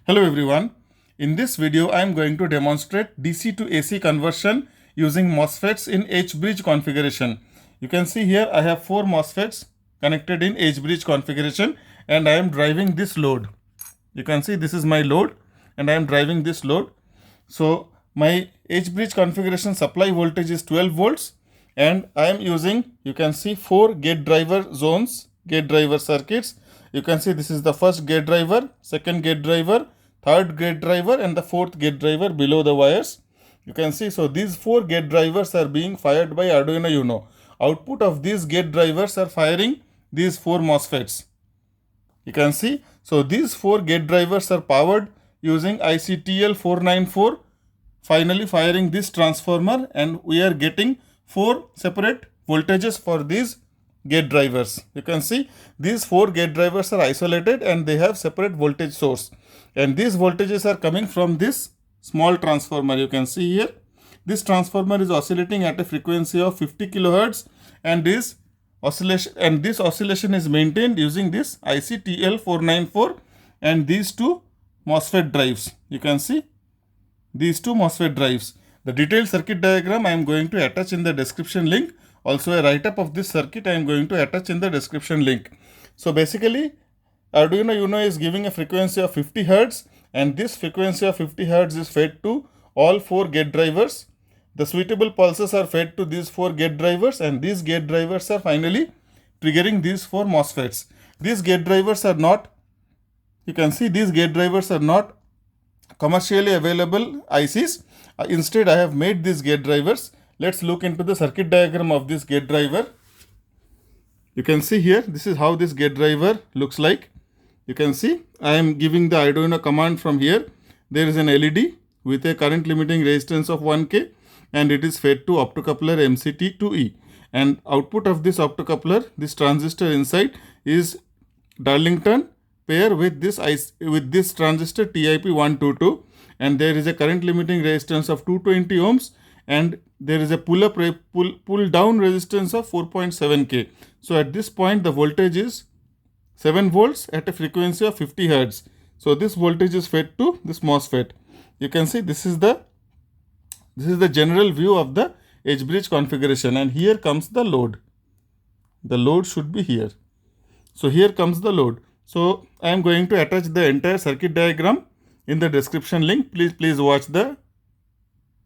Hello everyone. In this video, I am going to demonstrate DC to AC conversion using MOSFETs in H-bridge configuration. You can see here I have 4 MOSFETs connected in H-bridge configuration and I am driving this load. You can see this is my load and I am driving this load. So my H-bridge configuration supply voltage is 12 volts and I am using, you can see 4 gate driver zones, gate driver circuits. You can see this is the first gate driver, second gate driver, third gate driver and the fourth gate driver below the wires. You can see, so these 4 gate drivers are being fired by Arduino Uno. Output of these gate drivers are firing these 4 MOSFETs. You can see, so these 4 gate drivers are powered using ICTL494, finally firing this transformer, and we are getting 4 separate voltages for these gate drivers. You can see these 4 gate drivers are isolated and they have separate voltage source, and these voltages are coming from this small transformer. You can see here this transformer is oscillating at a frequency of 50 kilohertz and this oscillation is maintained using this ICTL494 and these 2 MOSFET drives. You can see these 2 MOSFET drives. The detailed circuit diagram I am going to attach in the description link. Also a write-up of this circuit I am going to attach in the description link. So basically Arduino Uno is giving a frequency of 50 Hz and this frequency of 50 Hz is fed to all 4 gate drivers. The suitable pulses are fed to these 4 gate drivers and these gate drivers are finally triggering these 4 MOSFETs. These gate drivers are not, you can see these gate drivers are not commercially available ICs. Instead I have made these gate drivers. Let's look into the circuit diagram of this gate driver. You can see here, this is how this gate driver looks like. You can see I am giving the Arduino command from here. There is an LED with a current limiting resistance of 1K and it is fed to optocoupler MCT2E. And output of this optocoupler, this transistor inside, is Darlington pair with this transistor TIP122, and there is a current limiting resistance of 220 ohms and there is a pull down resistance of 4.7K. So at this point the voltage is 7 volts at a frequency of 50 Hz. So this voltage is fed to this MOSFET. You can see this is the general view of the H-bridge configuration, and here comes the load. The load should be here. So here comes the load. So I am going to attach the entire circuit diagram in the description link. Please watch the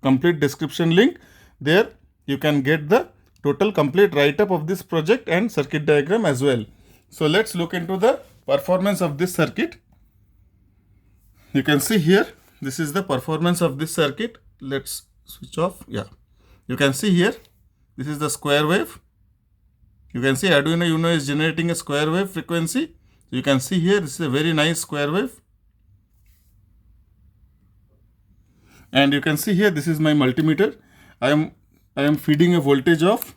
complete description link. There you can get the total complete write-up of this project and circuit diagram as well. So let's look into the performance of this circuit. You can see here, this is the performance of this circuit. Let's switch off. Yeah, you can see here, this is the square wave. You can see Arduino Uno is generating a square wave frequency. You can see here, this is a very nice square wave. And you can see here, this is my multimeter. I am feeding a voltage of,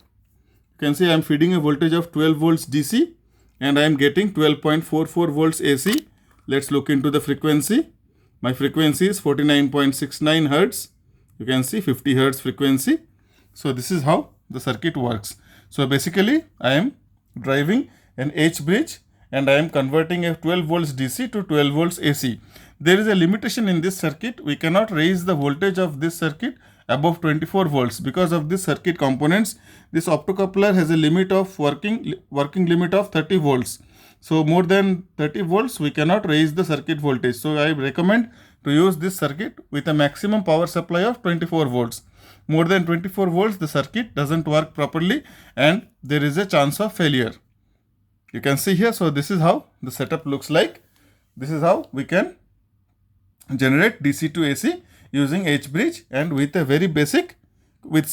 you can see I am feeding a voltage of 12 volts DC and I am getting 12.44 volts AC. Let's look into the frequency. My frequency is 49.69 Hz. You can see 50 Hz frequency. So this is how the circuit works. So basically I am driving an H-bridge and I am converting a 12 volts DC to 12 volts AC. There is a limitation in this circuit. We cannot raise the voltage of this circuit above 24 volts because of this circuit components. This optocoupler has a limit of working limit of 30 volts. So more than 30 volts we cannot raise the circuit voltage. So I recommend to use this circuit with a maximum power supply of 24 volts. More than 24 volts the circuit doesn't work properly and there is a chance of failure. You can see here, so this is how the setup looks like. This is how we can generate DC to AC using H-bridge and with a very basic, with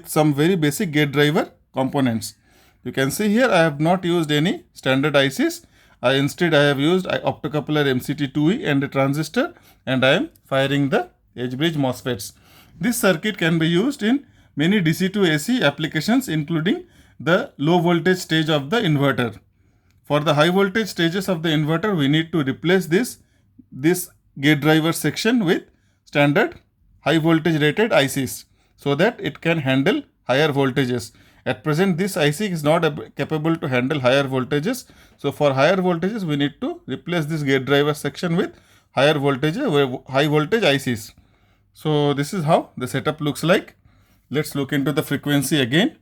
some very basic gate driver components. You can see here I have not used any standard ICs. Instead I have used optocoupler MCT2E and a transistor, and I am firing the H-bridge MOSFETs. This circuit can be used in many DC to AC applications, including the low voltage stage of the inverter. For the high voltage stages of the inverter, we need to replace this gate driver section with standard high voltage rated ICs so that it can handle higher voltages. At present, this IC is not capable to handle higher voltages. So for higher voltages, we need to replace this gate driver section with high voltage ICs. So this is how the setup looks like. Let's look into the frequency again.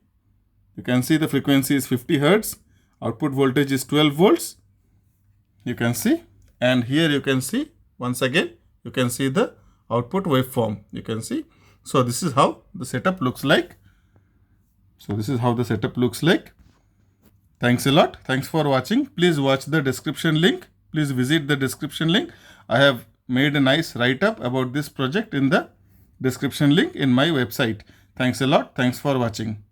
You can see the frequency is 50 Hertz. Output voltage is 12 volts. You can see, and here you can see once again, you can see the output waveform. You can see. So this is how the setup looks like. Thanks a lot. Thanks for watching. Please watch the description link. Please visit the description link. I have made a nice write-up about this project in the description link in my website. Thanks a lot. Thanks for watching.